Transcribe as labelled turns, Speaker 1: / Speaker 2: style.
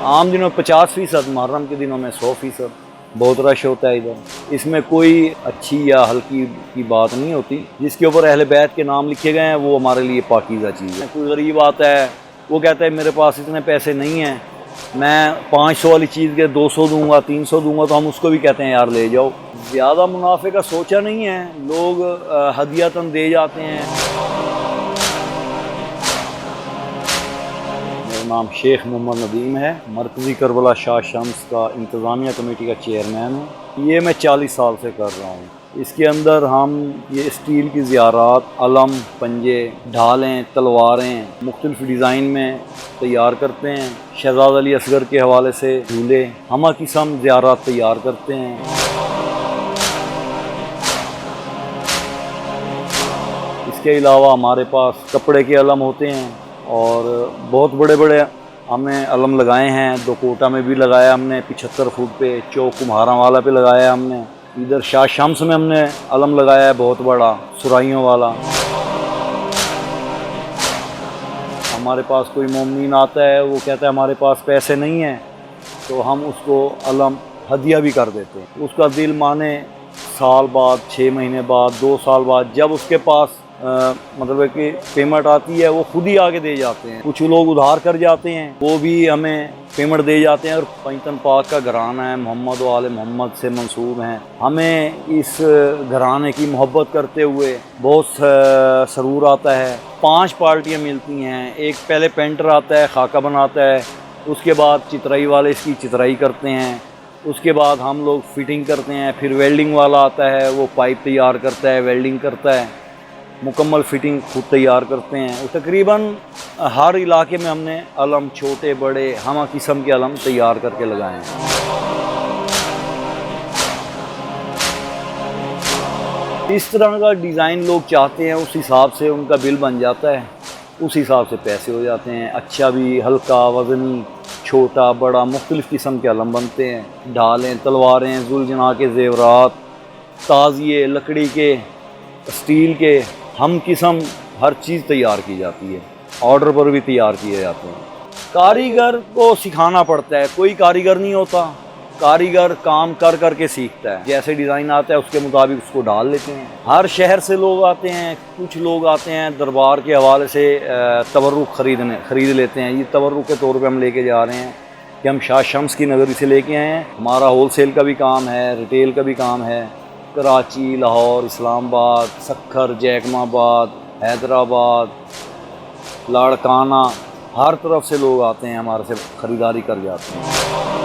Speaker 1: عام دنوں 50%، محرم کے دنوں میں 100%، بہت رش ہوتا ہے ادھر۔ اس میں کوئی اچھی یا ہلکی کی بات نہیں ہوتی، جس کے اوپر اہل بیت کے نام لکھے گئے ہیں وہ ہمارے لیے پاکیزہ چیز ہے۔ کوئی غریب آتا ہے وہ کہتا ہے میرے پاس اتنے پیسے نہیں ہیں، میں 500 والی چیز کے 200 دوں گا 300 دوں گا، تو ہم اس کو بھی کہتے ہیں یار لے جاؤ۔ زیادہ منافع کا سوچا نہیں ہے، لوگ ہدیۃً دے جاتے ہیں۔ میرا نام شیخ محمد ندیم ہے، مرکزی کربلا شاہ شمس کا انتظامیہ کمیٹی کا چیئرمین ہوں۔ یہ میں 40 سال سے کر رہا ہوں۔ اس کے اندر ہم یہ اسٹیل کی زیارات، علم، پنجے، ڈھالیں، تلواریں مختلف ڈیزائن میں تیار کرتے ہیں۔ شہزاد علی اصغر کے حوالے سے جھولے، ہمہ قسم زیارات تیار کرتے ہیں۔ اس کے علاوہ ہمارے پاس کپڑے کے علم ہوتے ہیں اور بہت بڑے بڑے ہم نے علم لگائے ہیں۔ دو کوٹا میں بھی لگایا ہم نے 75 فٹ پہ، چوک کمہاراں والا پہ لگایا ہم نے، ادھر شاہ شمس میں ہم نے علم لگایا ہے بہت بڑا، سرائیوں والا۔ ہمارے پاس کوئی مومنین آتا ہے وہ کہتا ہے ہمارے پاس پیسے نہیں ہیں، تو ہم اس کو علم ہدیہ بھی کر دیتے ہیں۔ اس کا دل مانے سال بعد، 6 مہینے بعد، 2 سال بعد، جب اس کے پاس مطلب ہے کہ پیمنٹ آتی ہے وہ خود ہی آگے دے جاتے ہیں۔ کچھ لوگ ادھار کر جاتے ہیں، وہ بھی ہمیں پیمنٹ دے جاتے ہیں، اور پنجتن پاک کا گھرانہ ہے، محمد و آل محمد سے منسوب ہیں۔ ہمیں اس گھرانے کی محبت کرتے ہوئے بہت سرور آتا ہے۔ 5 پارٹیاں ملتی ہیں، ایک پہلے پینٹر آتا ہے، خاکہ بناتا ہے، اس کے بعد چترائی والے اس کی چترائی کرتے ہیں، اس کے بعد ہم لوگ فٹنگ کرتے ہیں، پھر ویلڈنگ والا آتا ہے، وہ پائپ تیار کرتا ہے، ویلڈنگ کرتا ہے، مکمل فٹنگ خود تیار کرتے ہیں۔ تقریباً ہر علاقے میں ہم نے علم چھوٹے بڑے ہمہ قسم کے علم تیار کر کے لگائے ہیں۔ اس طرح کا ڈیزائن لوگ چاہتے ہیں، اس حساب سے ان کا بل بن جاتا ہے، اس حساب سے پیسے ہو جاتے ہیں۔ اچھا بھی، ہلکا، وزنی، چھوٹا بڑا مختلف قسم کے علم بنتے ہیں۔ ڈھالیں، تلواریں، ذوالجناح کے زیورات، تازیے، لکڑی کے، اسٹیل کے، ہم قسم ہر چیز تیار کی جاتی ہے، آرڈر پر بھی تیار کیے جاتے ہیں۔ کاریگر کو سکھانا پڑتا ہے، کوئی کاریگر نہیں ہوتا، کاریگر کام کر کر کے سیکھتا ہے۔ جیسے ڈیزائن آتا ہے اس کے مطابق اس کو ڈال لیتے ہیں۔ ہر شہر سے لوگ آتے ہیں، کچھ لوگ آتے ہیں دربار کے حوالے سے تبرک خرید لیتے ہیں۔ یہ تبرک کے طور پہ ہم لے کے جا رہے ہیں کہ ہم شاہ شمس کی نگری سے لے کے آئے ہیں۔ ہمارا ہول سیل کا بھی کام ہے، ریٹیل کا بھی کام ہے۔ کراچی، لاہور، اسلام آباد، سکھر، جیکما آباد، حیدرآباد، لاڑکانہ، ہر طرف سے لوگ آتے ہیں، ہمارے سے خریداری کر جاتے ہیں۔